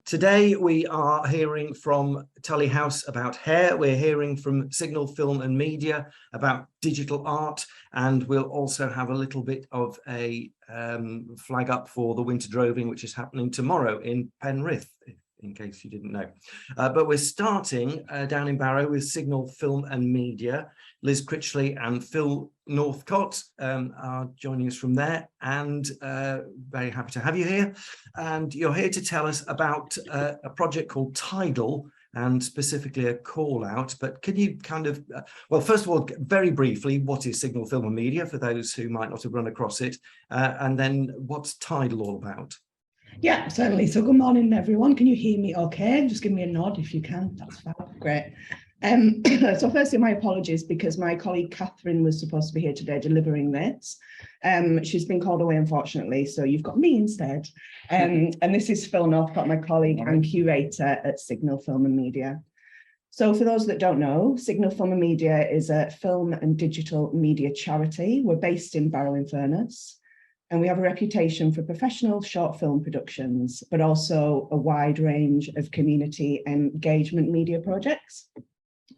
Today we are hearing from Tullie House about hair, we're hearing from Signal Film and Media about digital art, and we'll also have a little bit of a flag up for the winter droving, which is happening tomorrow in Penrith, in case you didn't know. But we're starting down in Barrow with Signal Film and Media. Liz Critchley and Phil Northcott are joining us from there, and very happy to have you here. And you're here to tell us about a project called TIDAL, and specifically a call out. But can you kind of, well, first of all, very briefly, what is Signal Film and Media for those who might not have run across it? And then what's TIDAL all about? Yeah, certainly. So good morning, everyone. Can you hear me okay? Just give me a nod if you can. That's fab. Great. So firstly, my apologies, because my colleague Catherine was supposed to be here today delivering this. She's been called away, unfortunately, so you've got me instead. And this is Phil Northcott, my colleague and curator at Signal Film and Media. So for those that don't know, Signal Film and Media is a film and digital media charity. We're based in Barrow-in-Furness. And we have a reputation for professional short film productions, but also a wide range of community engagement media projects.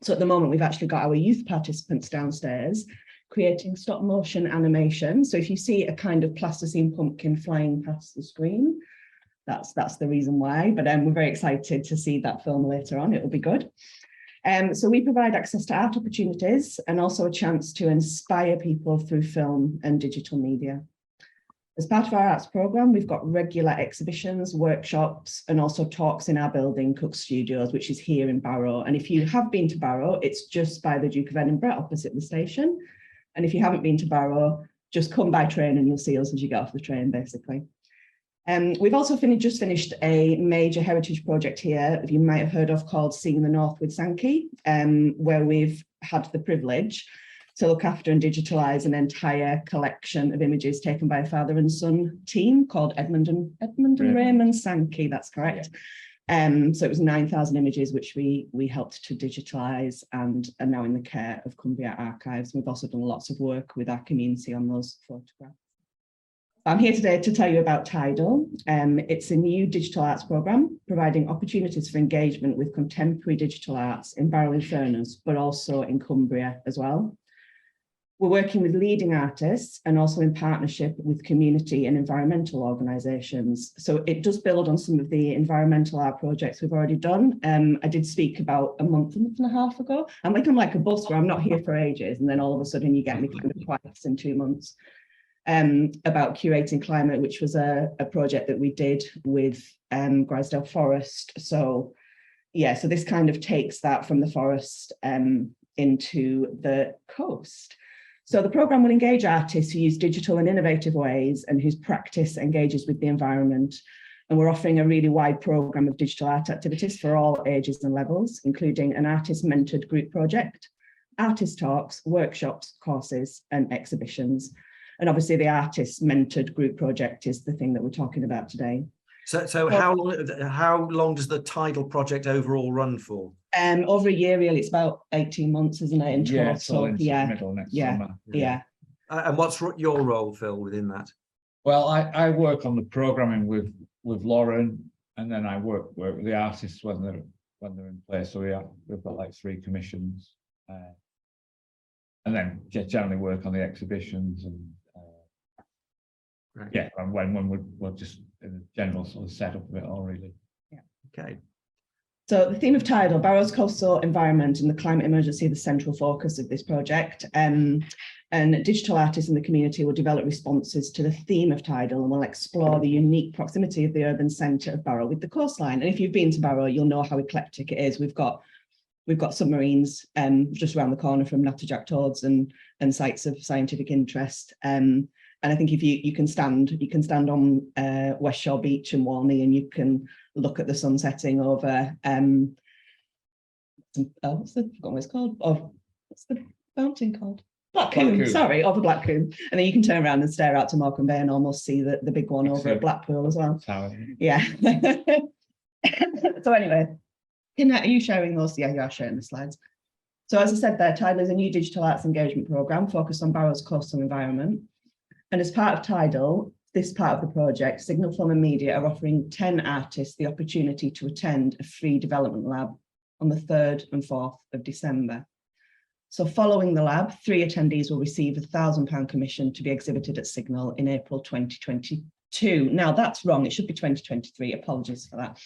So at the moment, we've actually got our youth participants downstairs creating stop motion animation. So if you see a kind of plasticine pumpkin flying past the screen, that's the reason why. But we're very excited to see that film later on. It will be good. So we provide access to art opportunities and also a chance to inspire people through film and digital media. As part of our arts programme, we've got regular exhibitions, workshops, and also talks in our building, Cook Studios, which is here in Barrow. And if you have been to Barrow, it's just by the Duke of Edinburgh, opposite the station. And if you haven't been to Barrow, just come by train and you'll see us as you get off the train, basically. We've also just finished a major heritage project here that you might have heard of called Seeing the North with Sankey, where we've had the privilege to look after and digitalise an entire collection of images taken by a father and son team called Edmund and Raymond Sankey, that's correct. Yeah. So it was 9,000 images which we helped to digitalise and are now in the care of Cumbria Archives. We've also done lots of work with our community on those photographs. I'm here today to tell you about TIDAL. It's a new digital arts programme providing opportunities for engagement with contemporary digital arts in Barrow-in-Furness, but also in Cumbria as well. We're working with leading artists and also in partnership with community and environmental organisations. So it does build on some of the environmental art projects we've already done. I did speak about a month and a half ago. I'm like a bus where I'm not here for ages, and then all of a sudden you get me kind of twice in 2 months. About curating climate, which was a project that we did with Grisdale Forest. So yeah, so this kind of takes that from the forest into the coast. So the programme will engage artists who use digital and innovative ways and whose practice engages with the environment. And we're offering a really wide programme of digital art activities for all ages and levels, including an artist-mentored group project, artist talks, workshops, courses, and exhibitions. And obviously the artist-mentored group project is the thing that we're talking about today. So how long does the TIDAL project overall run for? Over a year, really. It's about 18 months, isn't it, in total? So middle next summer. Yeah. And what's your role, Phil, within that? Well, I work on the programming with Lauren, and then I work with the artists when they're in place. So we've got like 3 commissions, and then generally work on the exhibitions and right. Yeah, and when we're just in the general sort of setup of it all, really. Yeah. Okay. So the theme of TIDAL, Barrow's coastal environment and the climate emergency, the central focus of this project. And digital artists in the community will develop responses to the theme of TIDAL and will explore the unique proximity of the urban centre of Barrow with the coastline. And if you've been to Barrow, you'll know how eclectic it is. We've got submarines just around the corner from Natterjack Toads and sites of scientific interest. And I think if you can stand on West Shore Beach in Walney, and you can look at the sun setting over what's it's called? Oh, what's the fountain called? Blackcomb. Sorry, over Blackcomb. And then you can turn around and stare out to Morecambe Bay and almost see the big one over at Blackpool as well. Yeah. So anyway, are you sharing those? Yeah, you are sharing the slides. So as I said there, TIDAL is a new digital arts engagement programme focused on Barrow's coastal environment. And as part of TIDAL, this part of the project, Signal Film and Media are offering 10 artists the opportunity to attend a free development lab on the 3rd and 4th of December. So following the lab, 3 attendees will receive a £1,000 commission to be exhibited at Signal in April 2022. Now that's wrong, it should be 2023, apologies for that.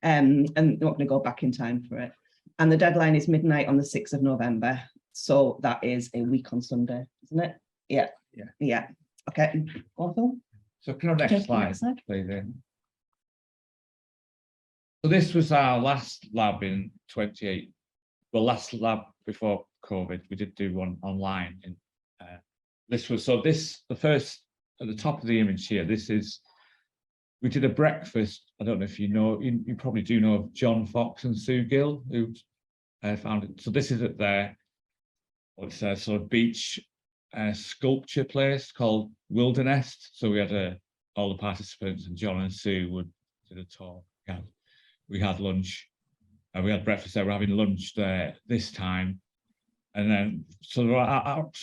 And I'm not going to go back in time for it. And the deadline is midnight on the 6th of November. So that is a week on Sunday, isn't it? Yeah. Yeah. Okay. Awesome. So can I next slide, please? So this was our last lab in 28. Well, last lab before COVID. We did do one online. In this was the first at the top of the image here. This is we did a breakfast. I don't know if you know. You probably do know of John Fox and Sue Gill, who found it. So this is at their what's a sort of beach sculpture place called Wilderness. So we had all the participants, and John and Sue did a talk. We had lunch, and we had breakfast there. We're having lunch there this time, and then so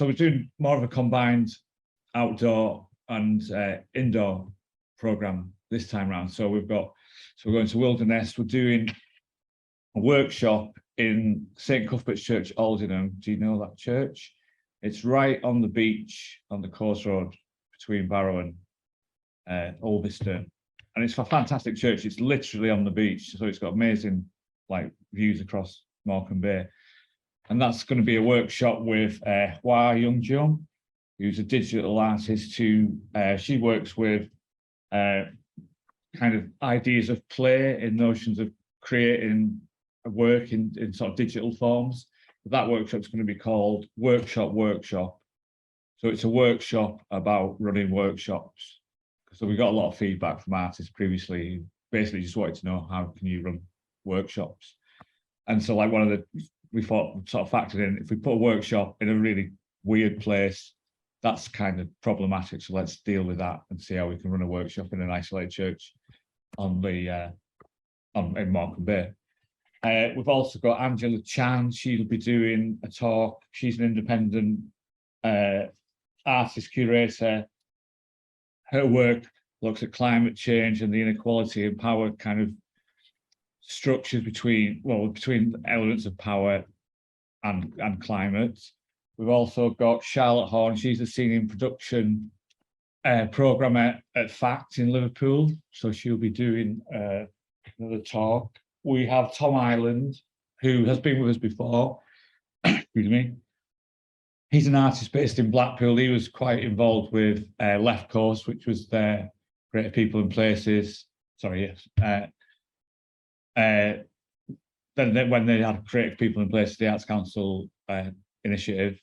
we're doing more of a combined outdoor and indoor program this time around. So we're going to Wilderness. We're doing a workshop in St Cuthbert's Church, Aldingham. Do you know that church? It's right on the beach on the coast road between Barrow and Ulverston, and it's a fantastic church. It's literally on the beach, so it's got amazing views across Morecambe Bay. And that's going to be a workshop with Hua Young-jung, who's a digital artist who she works with kind of ideas of play and notions of creating a work in sort of digital forms. But that workshop is going to be called Workshop. So it's a workshop about running workshops. So we got a lot of feedback from artists previously who basically just wanted to know how can you run workshops. And so we thought sort of factored in, if we put a workshop in a really weird place, that's kind of problematic. So let's deal with that and see how we can run a workshop in an isolated church in Morecambe Bay. We've also got Angela Chan. She'll be doing a talk. She's an independent artist curator. Her work looks at climate change and the inequality and power kind of structures between elements of power and climate. We've also got Charlotte Horn. She's a senior production programmer at FACT in Liverpool. So she'll be doing another talk. We have Tom Ireland, who has been with us before. Excuse me. He's an artist based in Blackpool. He was quite involved with Left Coast, which was their Creative People and Places. Sorry, yes. Then when they had Creative People in Places, the Arts Council initiative,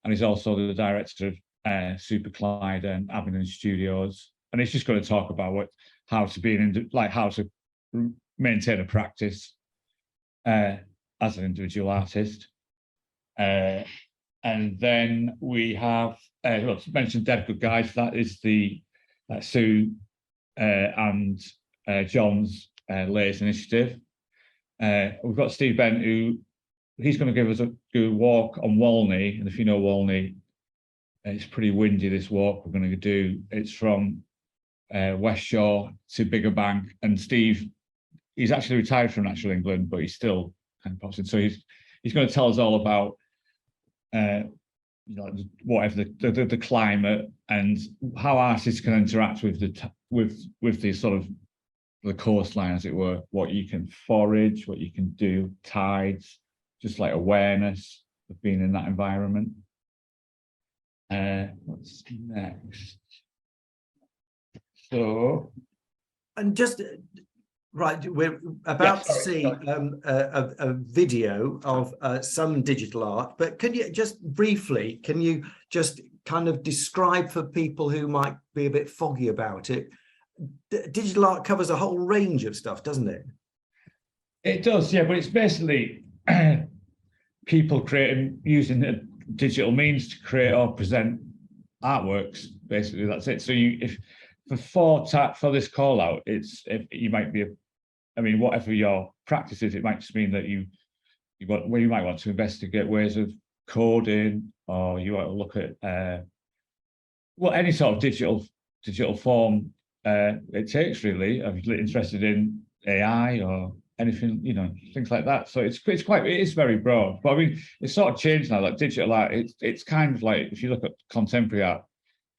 and he's also the director of Super Clyde and Abingdon Studios. And he's just going to talk about how to maintain a practice as an individual artist. And then we have, mentioned Dead Good Guys. That is the Sue and John's latest initiative. We've got Steve Bent, he's going to give us a walk on Walney. And if you know Walney, it's pretty windy, this walk we're going to do. It's from West Shore to Bigger Bank. And Steve, he's actually retired from Natural England, but he's still kind of pops in. So he's going to tell us all about whatever the climate and how artists can interact with the sort of the coastline, as it were, what you can forage, what you can do, tides, just like awareness of being in that environment. What's next? So, and just right, we're about to see a video of some digital art, but can you just briefly, kind of describe for people who might be a bit foggy about it? Digital art covers a whole range of stuff, doesn't it? It does, yeah, but it's basically people using the digital means to create or present artworks. Basically, that's it. So for this call out, you might be whatever your practice is, it might just mean that you might want to investigate ways of coding, or you want to look at any sort of digital digital form it takes, really. If you're interested in AI or anything, you know, things like that. So it is very broad. But I mean, it's sort of changed now. Like digital art, it's kind of like, if you look at contemporary art,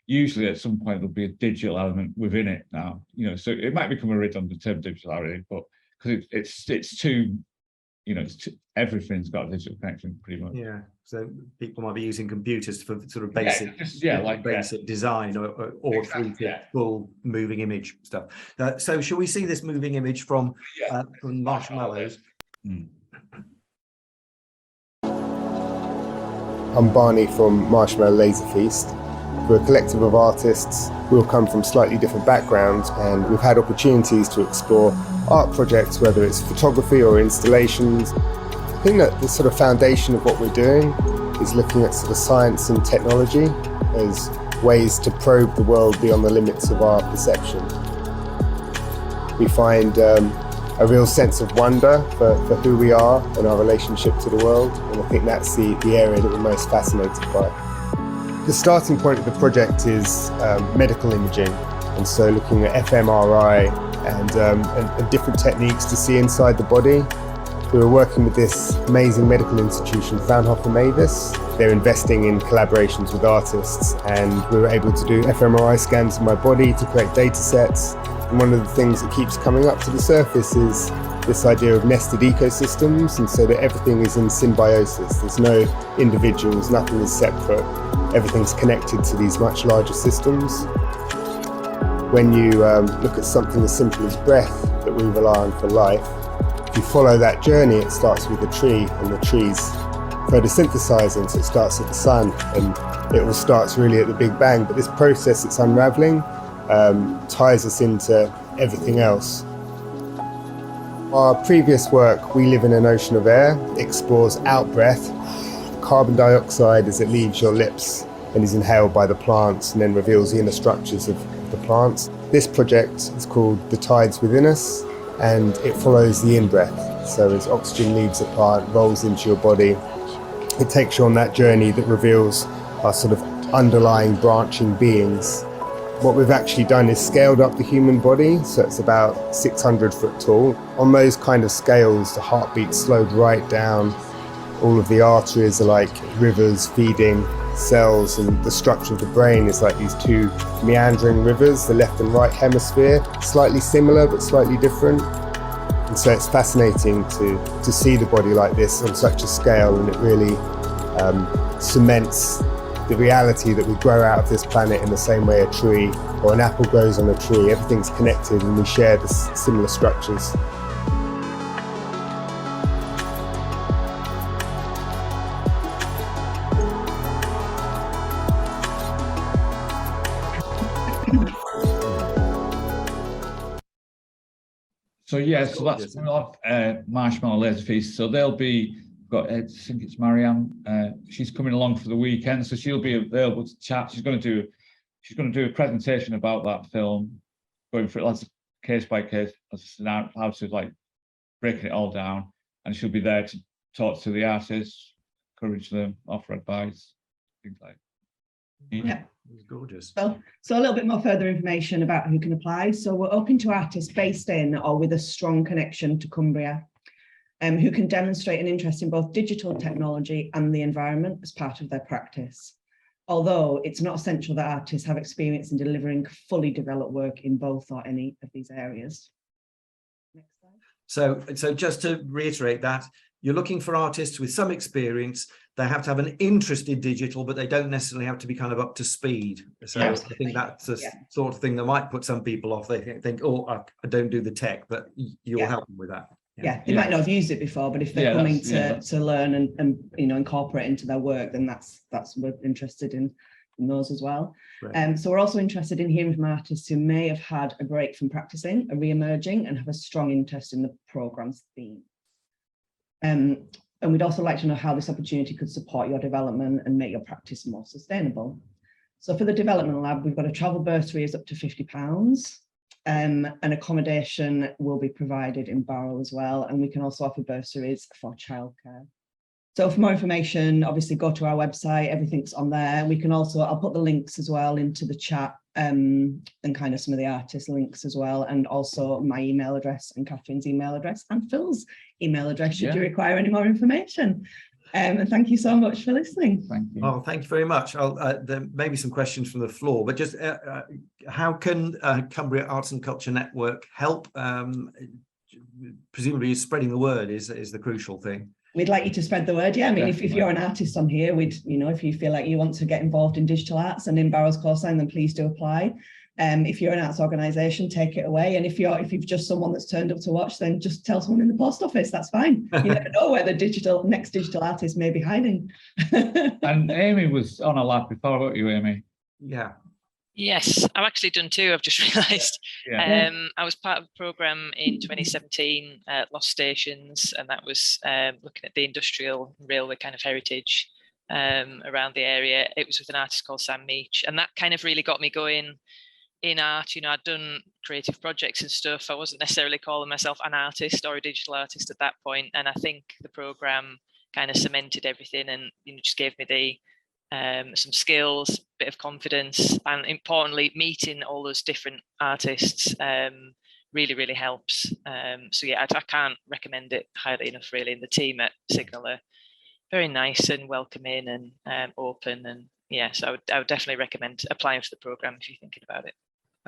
usually at some point there'll be a digital element within it now. You know, so it might become a redundant term, digital art, really, but because it's too, you know, everything's got a digital connection pretty much. Yeah, so people might be using computers for sort of basic, basic design or Exactly, through to full moving image stuff. So shall we see this moving image from Marshmallows? I'm Barney from Marshmallow Laser Feast. We're a collective of artists who all come from slightly different backgrounds, and we've had opportunities to explore art projects, whether it's photography or installations. I think that the sort of foundation of what we're doing is looking at sort of science and technology as ways to probe the world beyond the limits of our perception. We find a real sense of wonder for who we are and our relationship to the world, and I think that's the area that we're most fascinated by. The starting point of the project is medical imaging, and so looking at fMRI and different techniques to see inside the body. We were working with this amazing medical institution, Fraunhofer Mavis. They're investing in collaborations with artists, and we were able to do fMRI scans of my body to create data sets. And one of the things that keeps coming up to the surface is this idea of nested ecosystems, and so that everything is in symbiosis. There's no individuals, nothing is separate. Everything's connected to these much larger systems. When you look at something as simple as breath that we rely on for life, if you follow that journey, it starts with a tree, and the tree's photosynthesizing, so it starts at the sun, and it all starts really at the Big Bang. But this process that's unraveling ties us into everything else. Our previous work, We Live in an Ocean of Air, explores out-breath, carbon dioxide as it leaves your lips and is inhaled by the plants and then reveals the inner structures of the plants. This project is called The Tides Within Us, and it follows the in-breath. So as oxygen leaves the plant, rolls into your body, it takes you on that journey that reveals our sort of underlying branching beings. What we've actually done is scaled up the human body, so it's about 600 foot tall. On those kind of scales, the heartbeat slowed right down. All of the arteries are like rivers feeding cells, and the structure of the brain is like these two meandering rivers, the left and right hemisphere, slightly similar but slightly different. And so it's fascinating to see the body like this on such a scale, and it really cements the reality that we grow out of this planet in the same way a tree or an apple grows on a tree. Everything's connected and we share the similar structures. So yeah, so that's coming off Marshmallow Laser Feast. So they'll be, I think it's Marianne. She's coming along for the weekend, so she'll be available to chat. She's going to do a presentation about that film, going through it case by case, how to like breaking it all down, and she'll be there to talk to the artists, encourage them, offer advice, things like that. Yeah. It's gorgeous. So a little bit more further information about who can apply. So we're open to artists based in or with a strong connection to Cumbria, who can demonstrate an interest in both digital technology and the environment as part of their practice. Although it's not essential that artists have experience in delivering fully developed work in both or any of these areas. Next slide. So just to reiterate that, you're looking for artists with some experience. They have to have an interest in digital, but they don't necessarily have to be kind of up to speed. So I think that's the sort of thing that might put some people off. They think, oh, I don't do the tech, but you'll help them with that. Yeah, they might not have used it before, but if they're coming to learn and incorporate into their work, then that's we're interested in those as well. Right. So we're also interested in hearing from artists who may have had a break from practicing, are re-emerging, and have a strong interest in the programme's theme. And we'd also like to know how this opportunity could support your development and make your practice more sustainable. So for the development lab, we've got a travel bursary is up to £50. And accommodation will be provided in Barrow as well. And we can also offer bursaries for childcare. So for more information, obviously go to our website, everything's on there. We can also, I'll put the links as well into the chat, and kind of some of the artist links as well, and also my email address and Catherine's email address and Phil's email address should you require any more information. And thank you so much for listening. Thank you. Oh, thank you very much. There may be some questions from the floor, but just how can Cumbria Arts and Culture Network help? Presumably spreading the word is the crucial thing. We'd like you to spread the word. Yeah, I mean, if you're an artist on here, if you feel like you want to get involved in digital arts and in Barrow's courseline, then please do apply. If you're an arts organisation, take it away. And if you've just someone that's turned up to watch, then just tell someone in the post office. That's fine. You never know where the next digital artist may be hiding. And Amy was on a lab before, weren't you, Amy? Yeah. Yes, I've actually done two. I've just realised. Yeah. I was part of a programme in 2017, Lost Stations, and that was looking at the industrial railway kind of heritage around the area. It was with an artist called Sam Meach, and that kind of really got me going in art. I'd done creative projects and stuff. I wasn't necessarily calling myself an artist or a digital artist at that point, and I think the programme kind of cemented everything, and just gave me the some skills, bit of confidence, and importantly meeting all those different artists really helps. So yeah, I can't recommend it highly enough really. And the team at Signal are very nice and welcoming and open, and yeah, so I would definitely recommend applying for the programme if you're thinking about it.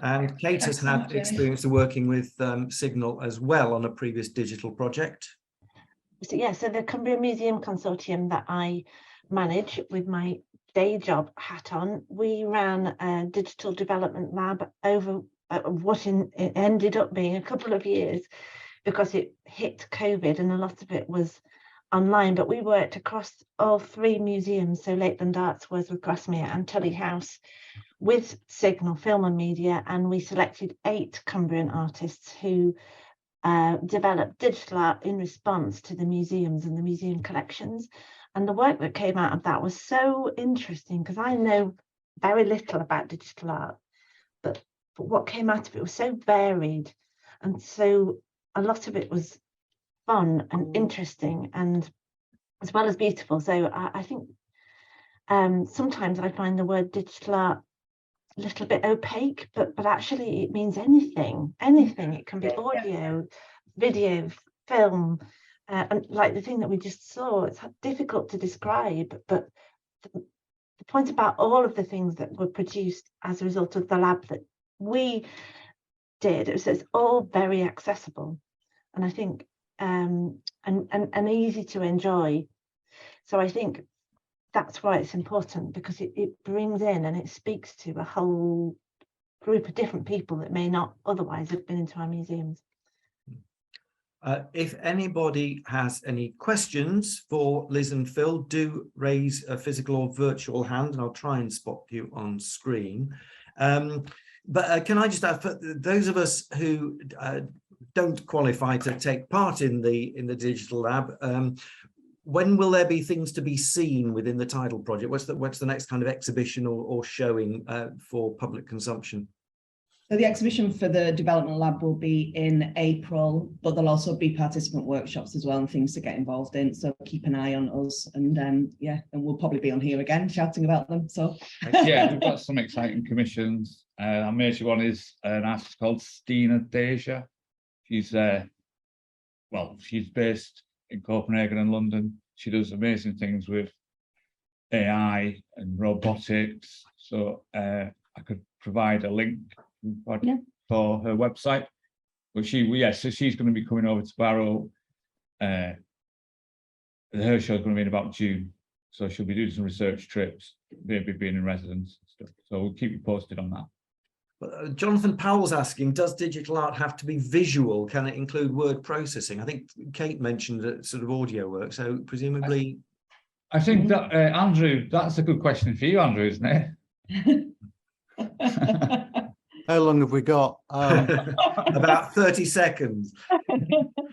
And Kate has had experience of working with Signal as well on a previous digital project. So yeah, so the Cumbria Museum Consortium that I manage with my day job hat on, we ran a digital development lab over what it ended up being a couple of years, because it hit COVID and a lot of it was online, but we worked across all three museums, so Lakeland Arts was with Grasmere and Tullie House with Signal Film and Media, and we selected 8 Cumbrian artists who developed digital art in response to the museums and the museum collections. And the work that came out of that was so interesting, because I know very little about digital art, but what came out of it was so varied, and so a lot of it was fun and interesting, and as well as beautiful. So I think sometimes I find the word digital art a little bit opaque, but actually it means anything. It can be audio, video, film, and like the thing that we just saw, it's difficult to describe, but the point about all of the things that were produced as a result of the lab that we did, it's all very accessible, and I think and easy to enjoy. So I think that's why it's important, because it brings in and it speaks to a whole group of different people that may not otherwise have been into our museums. If anybody has any questions for Liz and Phil, do raise a physical or virtual hand, and I'll try and spot you on screen. But can I just add, for those of us who don't qualify to take part in the digital lab, when will there be things to be seen within the TIDAL project? What's the next kind of exhibition or showing for public consumption? So the exhibition for the development lab will be in April, but there'll also be participant workshops as well and things to get involved in. So keep an eye on us, and yeah, and we'll probably be on here again shouting about them. So yeah, we've got some exciting commissions. Our major one is an artist called Stina Deja. She's she's based in Copenhagen and London. She does amazing things with AI and robotics. So I could provide a link for her website. But so she's going to be coming over to Barrow. Her show is going to be in about June. So she'll be doing some research trips, maybe being in residence and stuff. So we'll keep you posted on that. Jonathan Powell's asking, does digital art have to be visual? Can it include word processing? I think Kate mentioned that sort of audio work, so presumably... I think that, Andrew, that's a good question for you, Andrew, isn't it? How long have we got? About 30 seconds.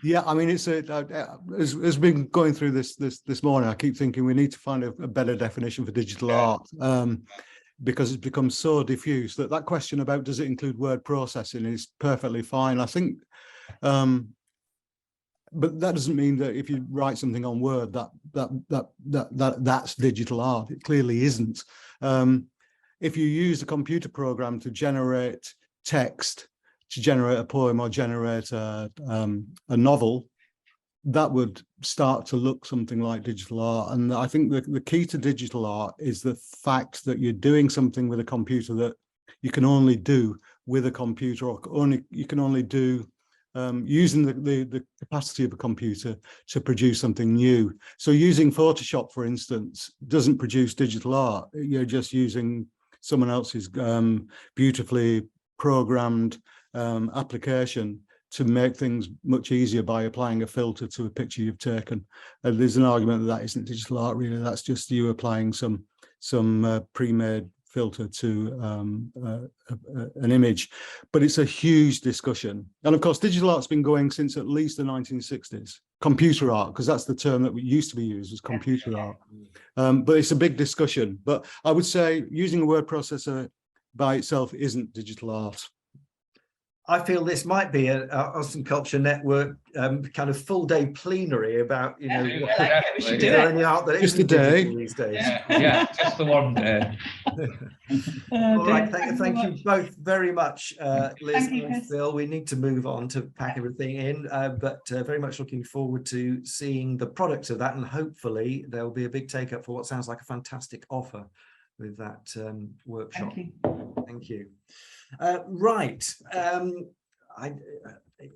Yeah, I mean, it's as been going through this morning, I keep thinking we need to find a better definition for digital art. Because it's become so diffuse that question about does it include word processing is perfectly fine. I think But that doesn't mean that if you write something on Word, that's digital art. It clearly isn't. If you use a computer program to generate text, to generate a poem or generate a novel, that would start to look something like digital art. And I think the key to digital art is the fact that you're doing something with a computer that you can only do with a computer, or you can only do using the capacity of a computer to produce something new. So using Photoshop, for instance, doesn't produce digital art. You're just using someone else's beautifully programmed application to make things much easier by applying a filter to a picture you've taken. There's an argument that isn't digital art, really. That's just you applying some pre-made filter to an image. But it's a huge discussion. And of course, digital art's been going since at least the 1960s. Computer art, because that's the term that used to be used, as computer art. But it's a big discussion. But I would say using a word processor by itself isn't digital art. I feel this might be a Austin Culture Network kind of full day plenary about, you know, is there any art that isn't digital these days? Yeah, just the one day. All right, thank you both very much, Liz and Phil. We need to move on to pack everything in, but very much looking forward to seeing the product of that, and hopefully there will be a big take up for what sounds like a fantastic offer with that workshop. Thank you. Right,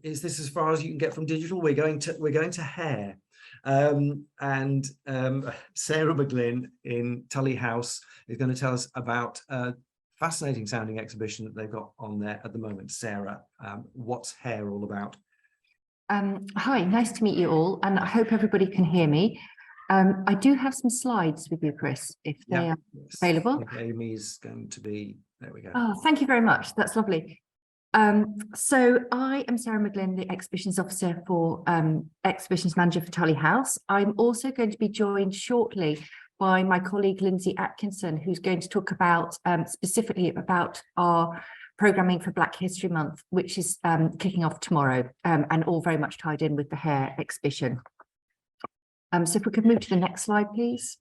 is this as far as you can get from digital? We're going to hair, and Sarah McGlynn in Tullie House is going to tell us about a fascinating sounding exhibition that they've got on there at the moment. Sarah, what's hair all about? Hi, nice to meet you all, and I hope everybody can hear me. I do have some slides with you, Chris, if they are available. Amy's going to be, there we go. Oh, thank you very much. That's lovely. So I am Sarah McGlynn, the exhibitions officer for exhibitions manager for Tullie House. I'm also going to be joined shortly by my colleague Lindsey Atkinson, who's going to talk about specifically about our programming for Black History Month, which is kicking off tomorrow, and all very much tied in with the hair exhibition. So if we could move to the next slide, please.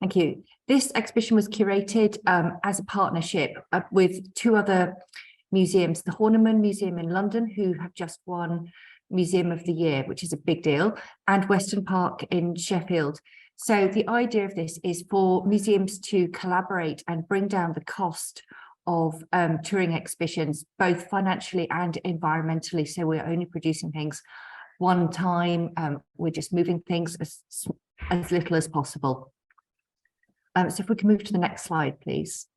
Thank you. This exhibition was curated as a partnership with two other museums, the Horniman Museum in London, who have just won Museum of the Year, which is a big deal, and Weston Park in Sheffield. So the idea of this is for museums to collaborate and bring down the cost of touring exhibitions, both financially and environmentally. So we're only producing things one time, we're just moving things as little as possible. So if we can move to the next slide, please.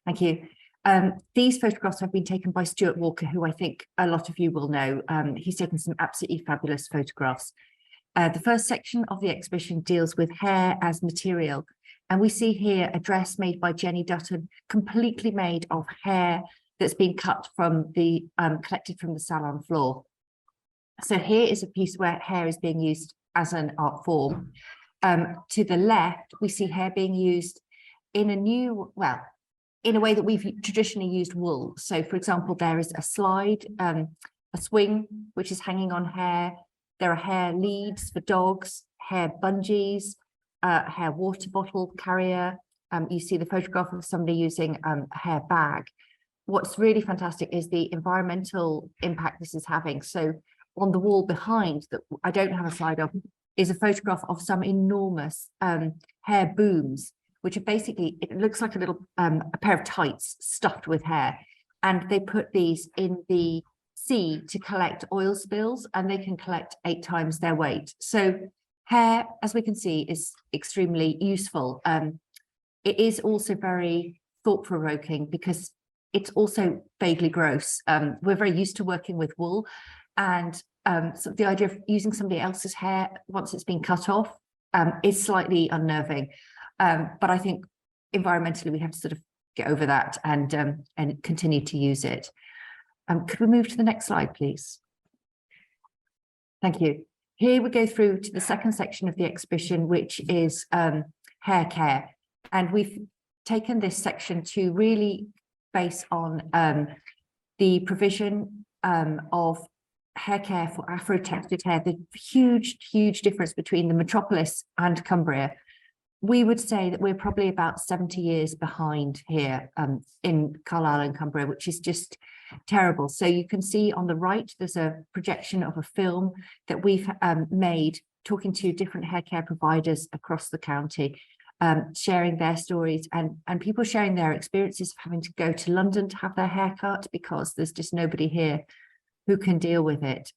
Thank you. These photographs have been taken by Stuart Walker, who I think a lot of you will know. He's taken some absolutely fabulous photographs. The first section of the exhibition deals with hair as material. And we see here a dress made by Jenny Dutton, completely made of hair that's been cut from the, collected from the salon floor. So here is a piece where hair is being used as an art form. To the left, we see hair being used in a new, well, in a way that we've traditionally used wool. So for example, there is a slide, a swing, which is hanging on hair. There are hair leads for dogs, hair bungees, hair water bottle carrier. You see the photograph of somebody using a hair bag. What's really fantastic is the environmental impact this is having. So on the wall behind, that I don't have a slide of, is a photograph of some enormous hair booms, which are basically, it looks like a little a pair of tights stuffed with hair. And they put these in the sea to collect oil spills, and they can collect 8 times their weight. So hair, as we can see, is extremely useful. It is also very thought-provoking because it's also vaguely gross. We're very used to working with wool, and so the idea of using somebody else's hair once it's been cut off is slightly unnerving. But I think environmentally we have to sort of get over that and continue to use it. Could we move to the next slide, please? Thank you. Here we go through to the second section of the exhibition, which is hair care. And we've taken this section to really base on the provision of hair care for Afro-textured hair, the huge difference between the metropolis and Cumbria. We would say that we're probably about 70 years behind here in Carlisle and Cumbria, which is just terrible. So you can see on the right, there's a projection of a film that we've made talking to different hair care providers across the county, sharing their stories and people sharing their experiences of having to go to London to have their hair cut because there's just nobody here who can deal with it.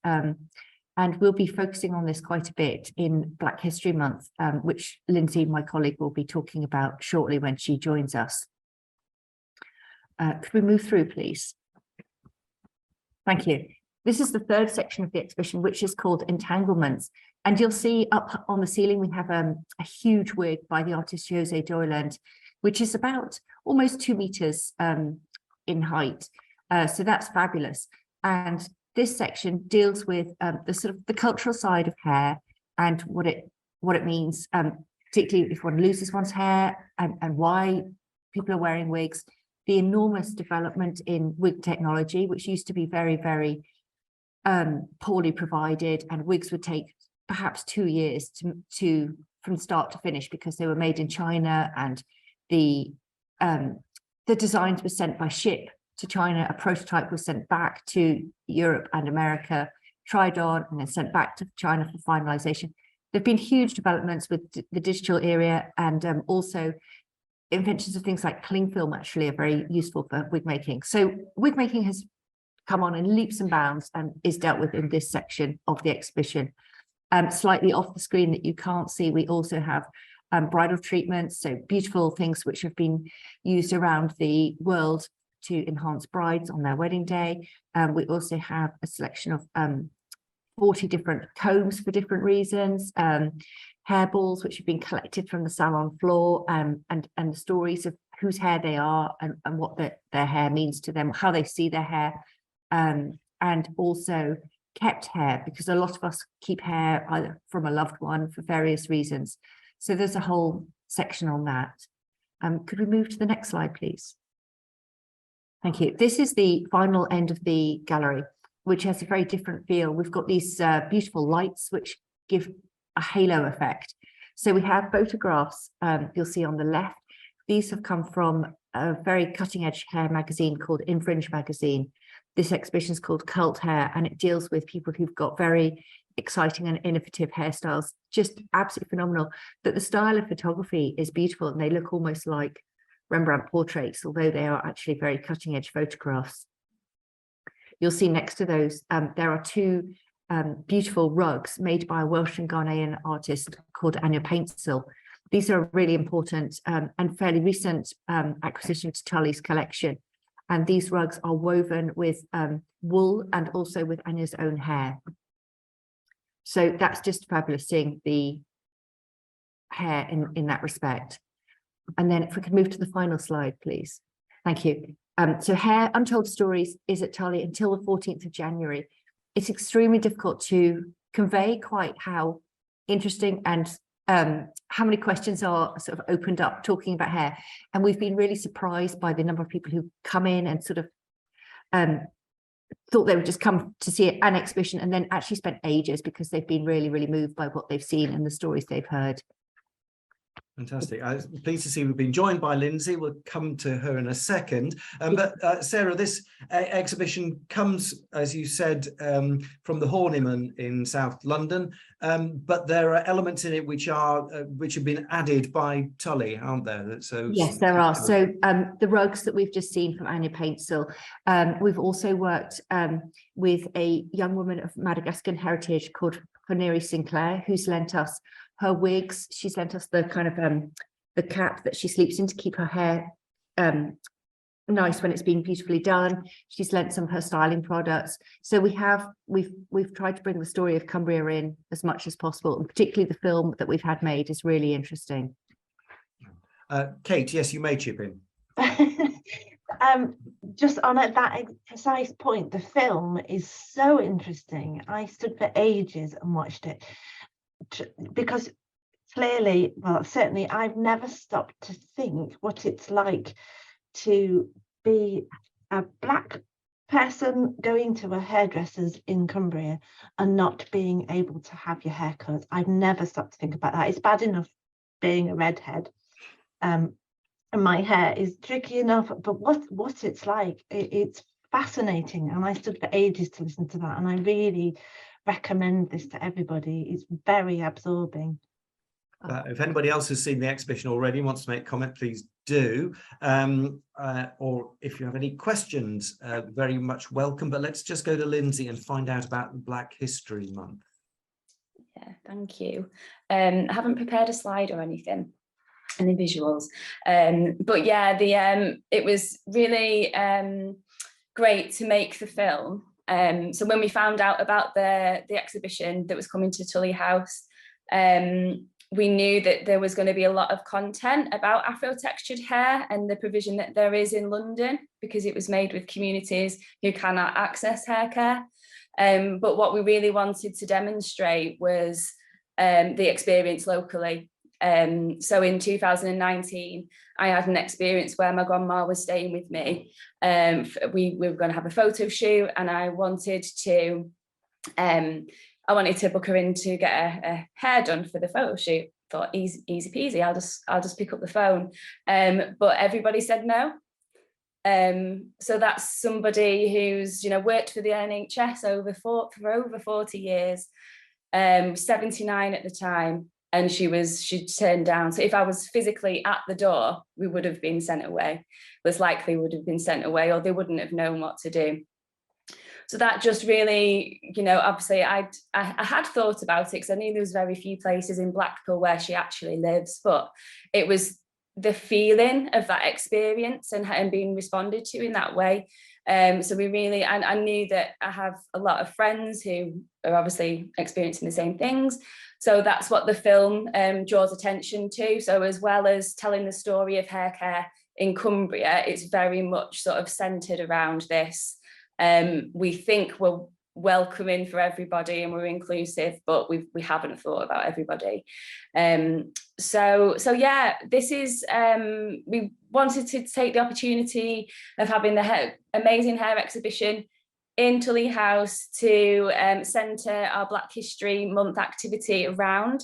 And we'll be focusing on this quite a bit in Black History Month, which Lindsey, my colleague, will be talking about shortly when she joins us. Could we move through, please? Thank you. This is the third section of the exhibition, which is called Entanglements. And you'll see up on the ceiling, we have a huge wig by the artist Jose Doyland, which is about almost 2 meters in height. So that's fabulous. And this section deals with the sort of the cultural side of hair and what it means, particularly if one loses one's hair and why people are wearing wigs, the enormous development in wig technology, which used to be very, very poorly provided, and wigs would take perhaps 2 years to from start to finish because they were made in China, and the designs were sent by ship to China. A prototype was sent back to Europe and America, tried on, and then sent back to China for finalization. There have been huge developments with the digital area, and also inventions of things like cling film actually are very useful for wig making. So wig making has come on in leaps and bounds and is dealt with in this section of the exhibition. Slightly off the screen that you can't see, we also have bridal treatments, so beautiful things which have been used around the world to enhance brides on their wedding day. We also have a selection of 40 different combs for different reasons, hair balls which have been collected from the salon floor, and the stories of whose hair they are and what their hair means to them, how they see their hair, and also kept hair, because a lot of us keep hair either from a loved one for various reasons. So there's a whole section on that. Could we move to the next slide, please? Thank you. This is the final end of the gallery, which has a very different feel. We've got these beautiful lights which give a halo effect. So we have photographs, you'll see on the left. These have come from a very cutting edge hair magazine called Infringe magazine. This exhibition is called Cult Hair, and it deals with people who've got very exciting and innovative hairstyles, just absolutely phenomenal. That the style of photography is beautiful and they look almost like Rembrandt portraits, although they are actually very cutting edge photographs. You'll see next to those, there are 2 beautiful rugs made by a Welsh and Ghanaian artist called Anya Paintsill. These are a really important and fairly recent acquisition to Tullie's collection. And these rugs are woven with wool and also with Anya's own hair. So that's just fabulous seeing the hair in that respect. And then if we could move to the final slide, please. Thank you. So Hair Untold Stories is at Tullie until the 14th of January. It's extremely difficult to convey quite how interesting and how many questions are sort of opened up talking about hair. And we've been really surprised by the number of people who come in and sort of thought they would just come to see an exhibition and then actually spent ages because they've been really, really moved by what they've seen and the stories they've heard. Fantastic. I'm pleased to see we've been joined by Lindsey. We'll come to her in a second. But Sarah, this exhibition comes, as you said, from the Horniman in South London, but there are elements in it which have been added by Tullie, aren't there? So yes, there are. So the rugs that we've just seen from Anya Paintsill, we've also worked with a young woman of Madagascan heritage called Faneri Sinclair, who's lent us her wigs. She's lent us the kind of the cap that she sleeps in to keep her hair nice when it's been beautifully done. She's lent some of her styling products. So we've tried to bring the story of Cumbria in as much as possible, and particularly the film that we've had made is really interesting. Kate, yes, you may chip in. Just on that precise point, the film is so interesting. I stood for ages and watched it because clearly, well, certainly I've never stopped to think what it's like to be a Black person going to a hairdresser's in Cumbria and not being able to have your hair cut, I've never stopped to think about that. It's bad enough being a redhead, and my hair is tricky enough, but what it's like, it's fascinating, and I stood for ages to listen to that, and I really recommend this to everybody. It's very absorbing. If anybody else has seen the exhibition already and wants to make comment, please do. Or if you have any questions, very much welcome. But let's just go to Lindsey and find out about Black History Month. Yeah, thank you. I haven't prepared a slide or anything, any visuals. But yeah, it was really great to make the film. So when we found out about the exhibition that was coming to Tullie House, we knew that there was going to be a lot of content about Afro-textured hair and the provision that there is in London, because it was made with communities who cannot access hair care. But what we really wanted to demonstrate was the experience locally. So in 2019, I had an experience where my grandma was staying with me. We were going to have a photo shoot, and I wanted to book her in to get a hair done for the photo shoot. Thought easy peasy, I'll just pick up the phone. But everybody said no. So that's somebody who's worked for the NHS for over 40 years, 79 at the time, and she turned down. So if I was physically at the door, we would have been sent away. Was likely would have been sent away, or they wouldn't have known what to do. So that just really, obviously I had thought about it, because I knew there was very few places in Blackpool where she actually lives, but it was the feeling of that experience and being responded to in that way. So we really, and I knew that I have a lot of friends who are obviously experiencing the same things. So that's what the film draws attention to. So as well as telling the story of hair care in Cumbria, it's very much sort of centered around this. We think we're welcoming for everybody and we're inclusive, but we haven't thought about everybody. So yeah, this is, we wanted to take the opportunity of having the amazing hair exhibition in Tullie House to centre our Black History Month activity around.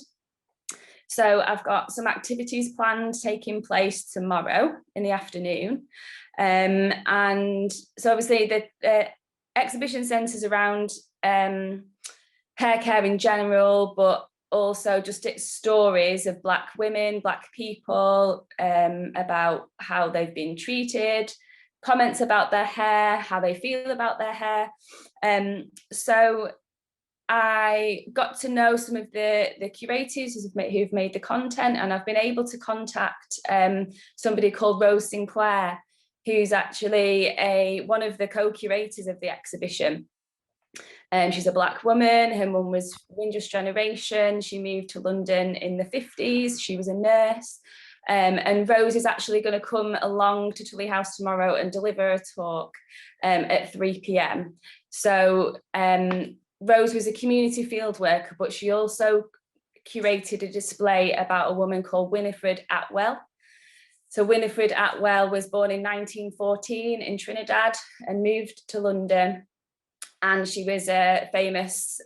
So I've got some activities planned taking place tomorrow in the afternoon. And so obviously the exhibition centres around hair care in general, but also just its stories of Black women, Black people, about how they've been treated, comments about their hair, how they feel about their hair. So I got to know some of the curators who've made the content, and I've been able to contact somebody called Rose Sinclair, who's actually one of the co-curators of the exhibition. She's a Black woman. Her mum was Windrush generation. She moved to London in the 50s. She was a nurse. And Rose is actually going to come along to Tullie House tomorrow and deliver a talk at 3 p.m. So Rose was a community field worker, but she also curated a display about a woman called Winifred Atwell. So Winifred Atwell was born in 1914 in Trinidad and moved to London. And she was a famous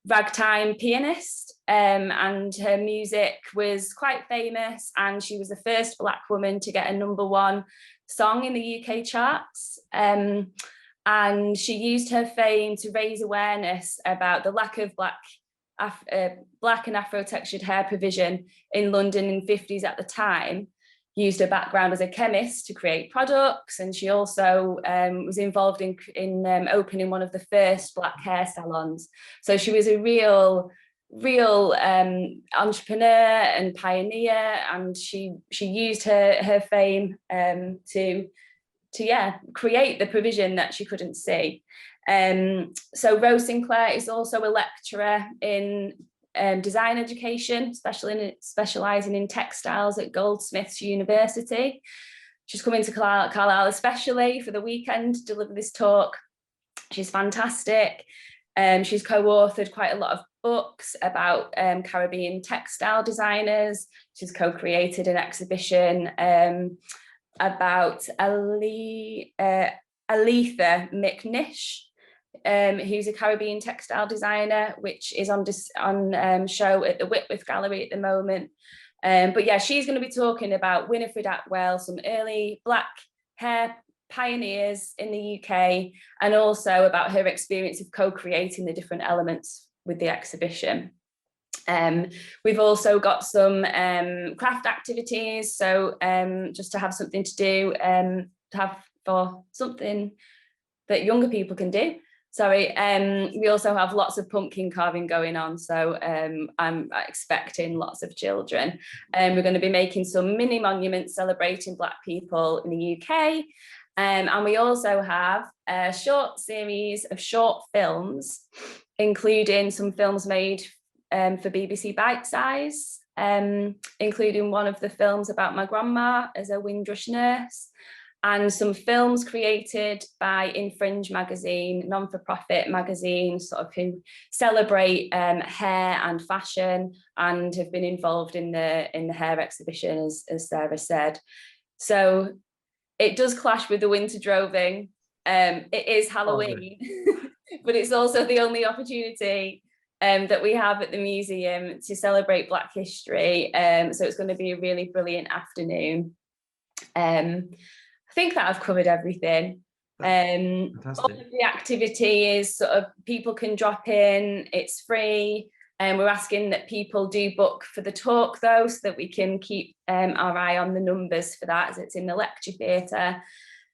ragtime pianist, and her music was quite famous, and she was the first Black woman to get a #1 song in the UK charts. And she used her fame to raise awareness about the lack of Black and Afro-textured hair provision in London in the 50s at the time. Used her background as a chemist to create products, and she also was involved in opening one of the first Black hair salons. So she was a real entrepreneur and pioneer, and she used her fame to create the provision that she couldn't see. So Rose Sinclair is also a lecturer in design education, specialising in textiles at Goldsmiths University. She's coming to Carlisle especially for the weekend to deliver this talk. She's fantastic. She's co-authored quite a lot of books about Caribbean textile designers. She's co-created an exhibition about Aletha McNish, who's a Caribbean textile designer, which is on show at the Whitworth Gallery at the moment. But yeah, she's going to be talking about Winifred Atwell, some early Black hair pioneers in the UK, and also about her experience of co-creating the different elements with the exhibition. We've also got some craft activities, so just to have something to do, for something that younger people can do. Sorry, we also have lots of pumpkin carving going on, so I'm expecting lots of children. We're going to be making some mini monuments celebrating Black people in the UK. And we also have a short series of short films, including some films made for BBC Bite Size, including one of the films about my grandma as a Windrush nurse, and some films created by Infringe magazine, non-for-profit magazine, sort of who celebrate hair and fashion and have been involved in the hair exhibition, as Sarah said. So it does clash with the winter droving. It is Halloween, but it's also the only opportunity that we have at the museum to celebrate Black history. So it's going to be a really brilliant afternoon. I think that I've covered everything. All of the activity is sort of people can drop in, it's free. And we're asking that people do book for the talk though, so that we can keep our eye on the numbers for that, as it's in the lecture theatre.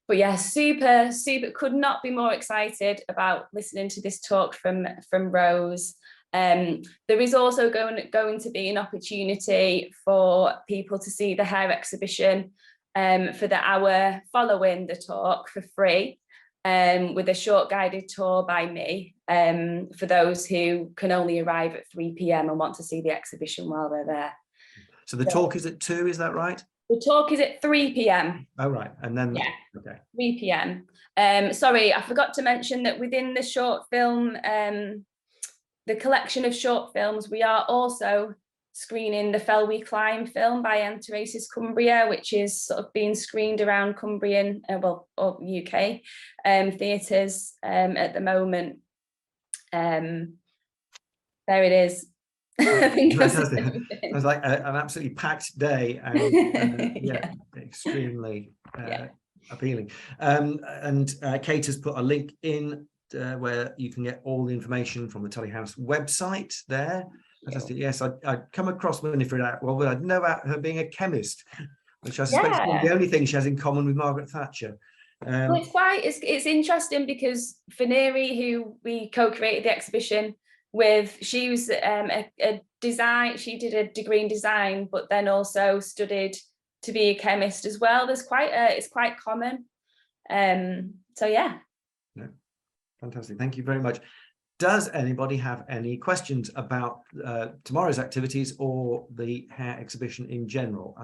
But yeah, super, could not be more excited about listening to this talk from Rose. There is also going to be an opportunity for people to see the hair exhibition for the hour following the talk for free, with a short guided tour by me, for those who can only arrive at 3 p.m. and want to see the exhibition while they're there. So the talk is at 2, is that right? The talk is at 3 p.m. Oh, right. And then, yeah, okay. 3 p.m. Sorry, I forgot to mention that within the short film, the collection of short films, we are also screening the Fell We Climb film by Anteresis Cumbria, which is sort of being screened around Cumbrian, or UK theatres at the moment. There it is. I think it was like an absolutely packed day, and yeah, extremely appealing. And Kate has put a link in where you can get all the information from the Tullie House website there. Fantastic. Yes, I'd come across Winifred Atwell, but I'd know about her being a chemist, which I suspect is the only thing she has in common with Margaret Thatcher. Well, it's interesting because Faneri, who we co-created the exhibition with, she was a design. She did a degree in design, but then also studied to be a chemist as well. There's it's quite common. So yeah. Fantastic. Thank you very much. Does anybody have any questions about tomorrow's activities or the hair exhibition in general?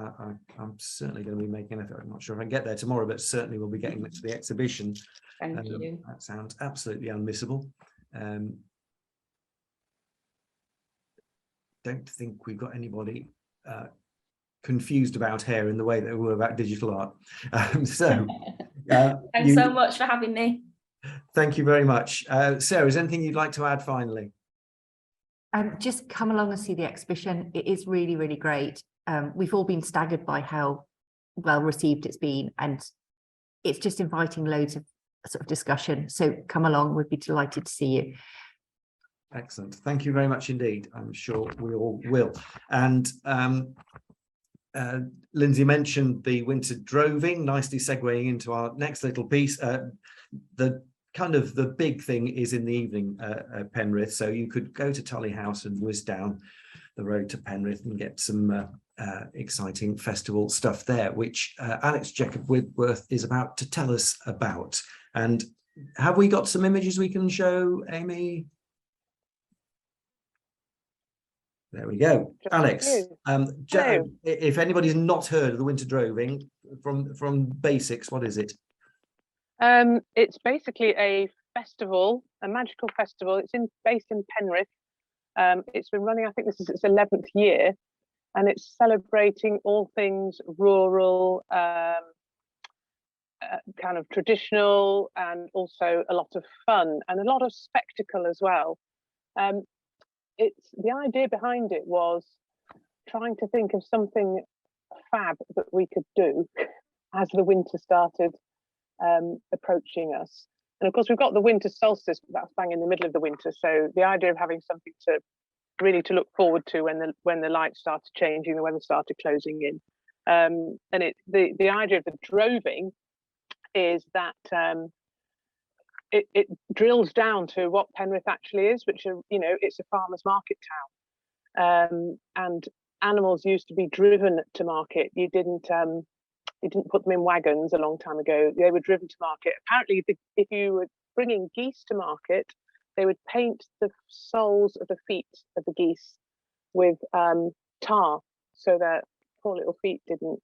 I'm certainly going to be making an effort. I'm not sure if I can get there tomorrow, but certainly we'll be getting to the exhibition. Thank you. That sounds absolutely unmissable. Don't think we've got anybody confused about hair in the way that we were about digital art. Thanks so much for having me. Thank you very much. Sarah, is there anything you'd like to add finally? Just come along and see the exhibition. It is really, really great. We've all been staggered by how well received it's been, and it's just inviting loads of sort of discussion. So come along, we'd be delighted to see you. Excellent. Thank you very much indeed. I'm sure we all will. And Lindsey mentioned the winter droving, nicely segueing into our next little piece. The big thing is in the evening at Penrith, so you could go to Tullie House and whiz down the road to Penrith and get some exciting festival stuff there, which Alex Jakob-Whitworth is about to tell us about. And have we got some images we can show, Amy? There we go. Alex, if anybody's not heard of the winter droving, from basics, what is it? It's basically a festival, a magical festival. It's based in Penrith. It's been running, I think this is its 11th year, and it's celebrating all things rural, kind of traditional and also a lot of fun and a lot of spectacle as well. It's the idea behind it was trying to think of something fab that we could do as the winter started approaching us. And of course, we've got the winter solstice, but that's bang in the middle of the winter. So the idea of having something to really to look forward to when the lights started changing, the weather started closing in. And the idea of the droving is that it drills down to what Penrith actually is, which are, you know, it's a farmer's market town. And animals used to be driven to market. You didn't put them in wagons a long time ago. They were driven to market. Apparently, if you were bringing geese to market, they would paint the soles of the feet of the geese with tar so that poor little feet didn't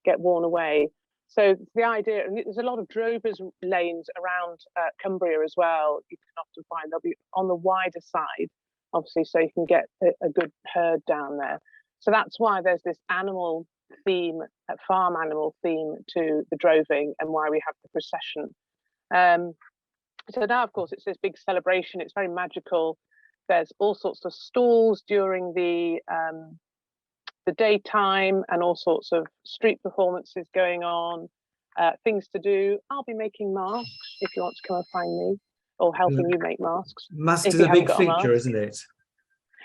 get worn away. So the idea, and there's a lot of drovers lanes around Cumbria as well. You can often find they'll be on the wider side, obviously, so you can get a good herd down there. So that's why there's this animal theme, farm animal theme to the droving, and why we have the procession. So now, of course, it's this big celebration. It's very magical. There's all sorts of stalls during the daytime, and all sorts of street performances going on, things to do. I'll be making masks if you want to come and find me, or helping you make masks. Masks is a big feature, isn't it?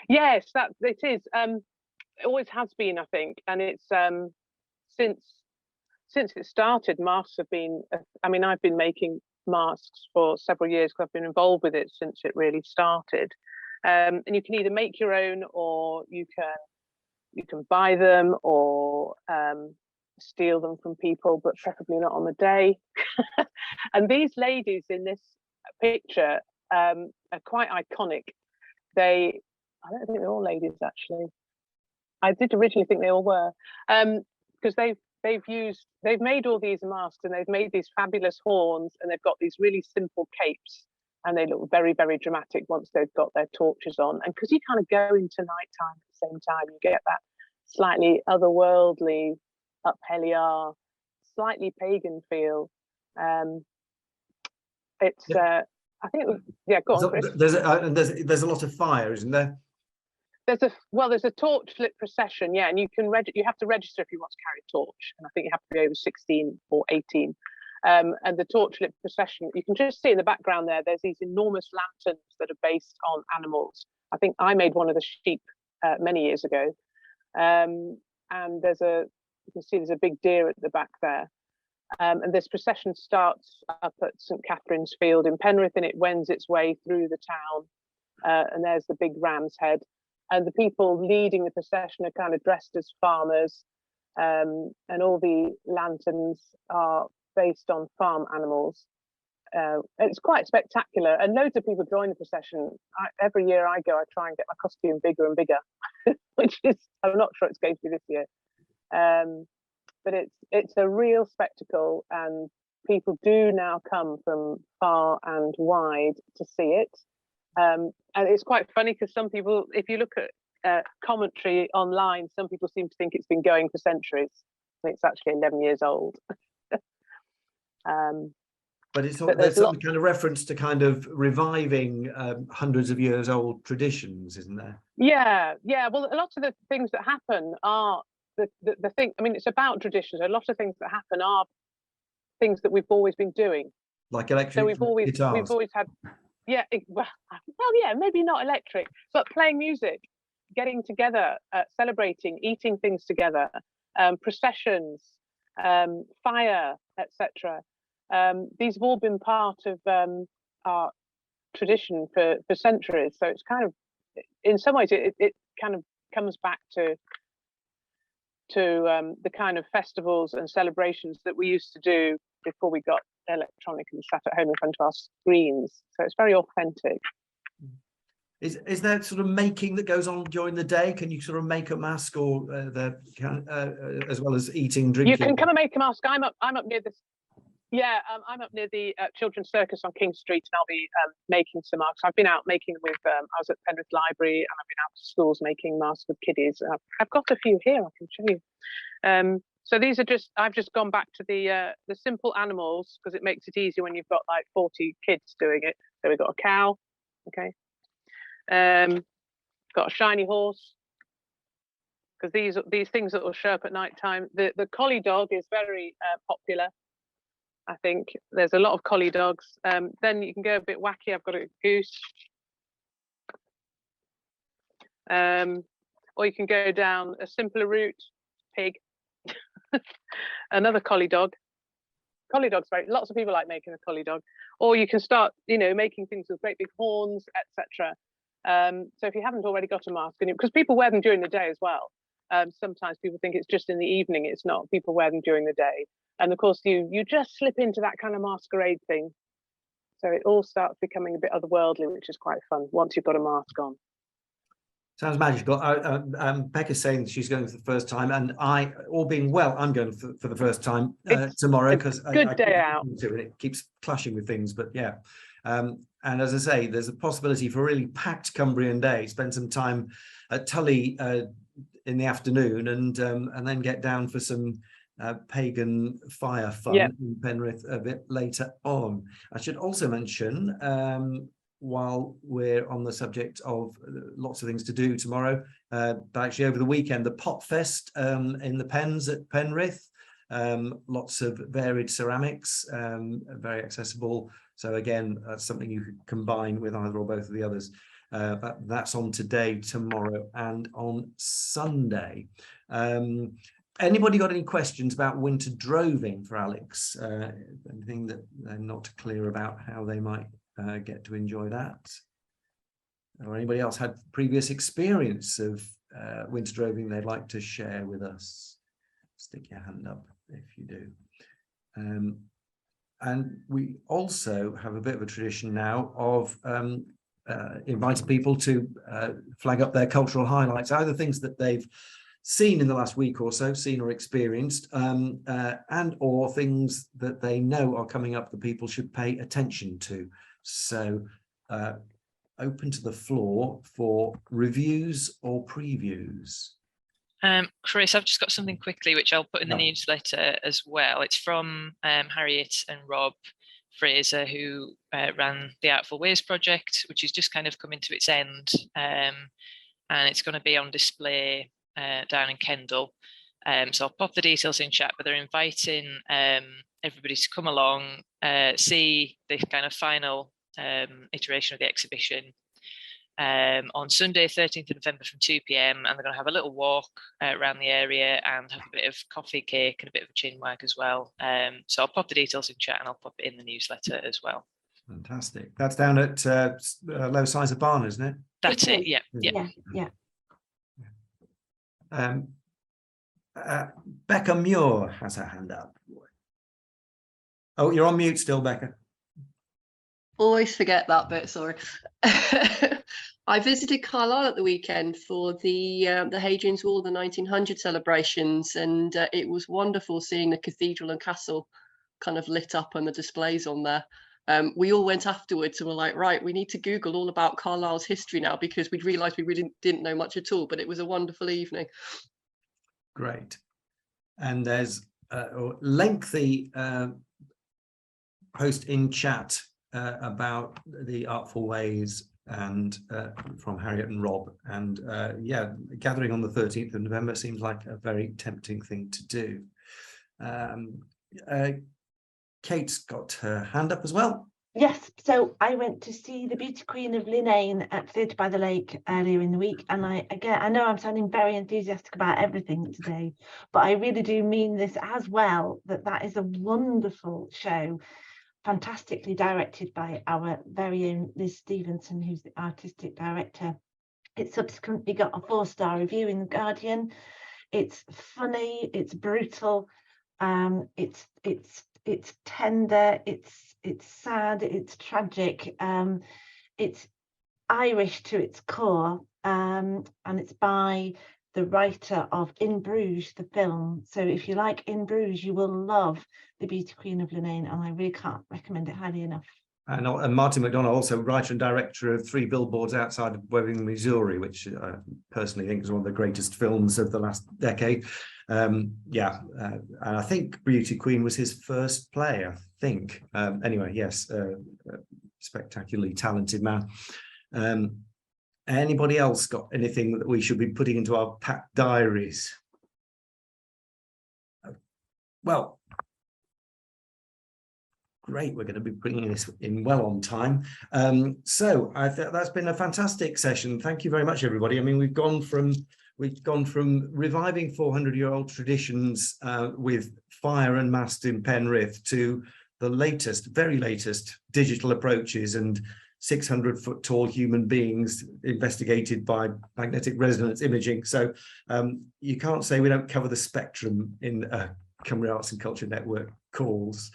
Yes, that it is. It always has been, I think, and it's since it started, masks have been. I mean, I've been making masks for several years because I've been involved with it since it really started. And you can either make your own, or you can buy them, or steal them from people, but preferably not on the day. And these ladies in this picture are quite iconic. I don't think they're all ladies, actually. I did originally think they all were, because they've made all these masks, and they've made these fabulous horns, and they've got these really simple capes, and they look very, very dramatic once they've got their torches on. And because you kind of go into nighttime at the same time, you get that slightly otherworldly, up Heliar, slightly pagan feel. It's I think, yeah, go on, Chris. There's a lot of fire, isn't there? There's a torch lit procession, yeah, and you have to register if you want to carry a torch, and I think you have to be over 16 or 18. And the torch lit procession, you can just see in the background there's these enormous lanterns that are based on animals. I think I made one of the sheep many years ago, and you can see there's a big deer at the back there. And this procession starts up at St Catherine's Field in Penrith, and it wends its way through the town, and there's the big ram's head. And the people leading the procession are kind of dressed as farmers, and all the lanterns are based on farm animals. It's quite spectacular, and loads of people join the procession. Every year I go, I try and get my costume bigger and bigger, which is, I'm not sure it's going to be this year. But it's a real spectacle, and people do now come from far and wide to see it. And it's quite funny because some people, if you look at commentary online, some people seem to think it's been going for centuries. I think it's actually 11 years old. But there's some kind of reference to kind of reviving hundreds of years old traditions, isn't there? Yeah. Well, a lot of the things that happen are the thing. I mean, it's about traditions. A lot of things that happen are things that we've always been doing. Like electric guitars. We've always had. Yeah, well, yeah, maybe not electric, but playing music, getting together, celebrating, eating things together, processions, fire, etc. These have all been part of our tradition for centuries. So it's kind of, in some ways, it kind of comes back to the kind of festivals and celebrations that we used to do before we got electronic and sat at home in front of our screens. So it's very authentic. Is there sort of making that goes on during the day? Can you sort of make a mask, or as well as eating, drinking? You can come and make a mask. I'm up near this. Yeah, I'm up near the Children's Circus on King Street, and I'll be making some masks. I've been out making with. I was at Penrith Library, and I've been out to schools making masks with kiddies. I've got a few here I can show you. So these are just, I've just gone back to the simple animals because it makes it easier when you've got like 40 kids doing it. So we've got a cow, okay. Got a shiny horse, because these things that will show up at night time. The collie dog is very popular. I think there's a lot of collie dogs. Then you can go a bit wacky. I've got a goose. Or you can go down a simpler route, pig. Another collie dog. Collie dogs, lots of people like making a collie dog. Or you can start, making things with great big horns, etc. So if you haven't already got a mask, because people wear them during the day as well. Sometimes people think it's just in the evening. It's not. People wear them during the day. And of course, you just slip into that kind of masquerade thing. So it all starts becoming a bit otherworldly, which is quite fun once you've got a mask on. Sounds magical. Becca's saying she's going for the first time, and I, all being well, I'm going for the first time tomorrow, because good day out. And it keeps clashing with things, but yeah. And as I say, there's a possibility for a really packed Cumbrian day. Spend some time at Tullie in the afternoon, and then get down for some pagan fire fun in Penrith a bit later on. I should also mention, while we're on the subject of lots of things to do tomorrow, but actually over the weekend, the Pot Fest in the Pens at Penrith, lots of varied ceramics, very accessible. So again, that's something you could combine with either or both of the others. That's on today, tomorrow, and on Sunday. Anybody got any questions about winter droving for Alex? Anything that they're not clear about how they might get to enjoy that? Or anybody else had previous experience of winter droving they'd like to share with us? Stick your hand up if you do. And we also have a bit of a tradition now of inviting people to flag up their cultural highlights, either things that they've seen in the last week or so, seen or experienced, and or things that they know are coming up that people should pay attention to. So open to the floor for reviews or previews. Chris, I've just got something quickly which I'll put in the newsletter as well. It's from Harriet and Rob Fraser, who ran the Artful Ways project, which is just kind of coming to its end, and it's going to be on display down in Kendal. So I'll pop the details in chat, but they're inviting everybody to come along, see the kind of final iteration of the exhibition on Sunday 13th of November from 2 p.m, and they're going to have a little walk around the area and have a bit of coffee, cake, and a bit of a chin wag as well. So I'll pop the details in chat and I'll pop it in the newsletter as well. Fantastic. That's down at Low Sizer Barn, isn't it? That's it. Yeah. Becca Muir has her hand up. Oh, you're on mute still, Becca. Always forget that bit, sorry. I visited Carlisle at the weekend for the Hadrian's Wall, the 1900 celebrations, and it was wonderful seeing the cathedral and castle kind of lit up and the displays on there. We all went afterwards and were like, right, we need to Google all about Carlisle's history now, because we'd realised we really didn't know much at all, but it was a wonderful evening. Great. And there's a lengthy post in chat about the Artful Ways and from Harriet and Rob, and yeah, gathering on the 13th of November seems like a very tempting thing to do. Kate's got her hand up as well. Yes, so I went to see the Beauty Queen of Linane at Theatre by the Lake earlier in the week, and I know I'm sounding very enthusiastic about everything today, but I really do mean this as well, that is a wonderful show, fantastically directed by our very own Liz Stevenson, who's the artistic director. It subsequently got a 4-star review in The Guardian. It's funny, it's brutal, it's tender, it's sad, it's tragic, it's Irish to its core, and it's by the writer of In Bruges, the film. So if you like In Bruges, you will love The Beauty Queen of Linane, and I really can't recommend it highly enough. And Martin McDonough, also writer and director of 3 Billboards Outside of Webbing, Missouri, which I personally think is one of the greatest films of the last decade. And I think Beauty Queen was his first play, I think. Anyway, yes, spectacularly talented man. Anybody else got anything that we should be putting into our packed diaries? Well, great, we're going to be bringing this in well on time. So I think that's been a fantastic session. Thank you very much, everybody. I mean, we've gone from reviving 400-year-old traditions with fire and mast in Penrith to the latest, very latest digital approaches and 600-foot tall human beings investigated by magnetic resonance imaging. So you can't say we don't cover the spectrum in Cumbria Arts and Culture Network calls.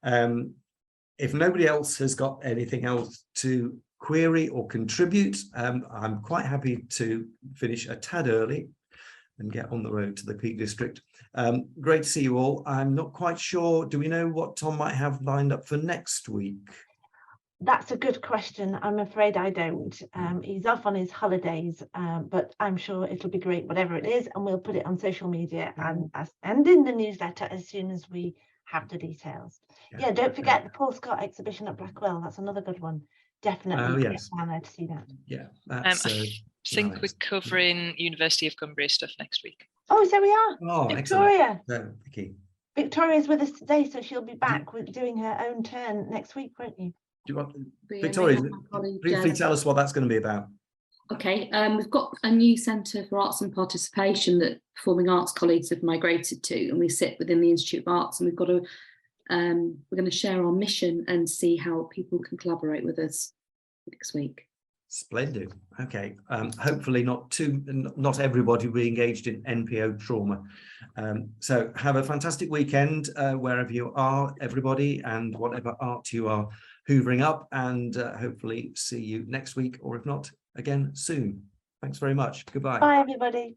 If nobody else has got anything else to query or contribute, I'm quite happy to finish a tad early and get on the road to the Peak District. Great to see you all. I'm not quite sure, do we know what Tom might have lined up for next week? That's a good question. I'm afraid I don't. He's off on his holidays, but I'm sure it'll be great, whatever it is, and we'll put it on social media and in the newsletter as soon as we have the details. Yeah, don't forget the Paul Scott exhibition at Blackwell. That's another good one. Definitely get down there to see that. Yeah, I think we're covering University of Cumbria stuff next week. Oh, so we are. Oh, Victoria. Vicky. Victoria's with us today, so she'll be back with doing her own turn next week, won't you? Do you want, Victoria, briefly tell us what that's going to be about? Okay, we've got a new Centre for Arts and Participation that Performing Arts colleagues have migrated to, and we sit within the Institute of Arts, and we've got to, we're going to share our mission and see how people can collaborate with us next week. Splendid. Okay. Hopefully not everybody will be engaged in NPO trauma. So have a fantastic weekend wherever you are, everybody, and whatever art you are hoovering up, and hopefully see you next week, or if not, again soon. Thanks very much. Goodbye. Bye, everybody.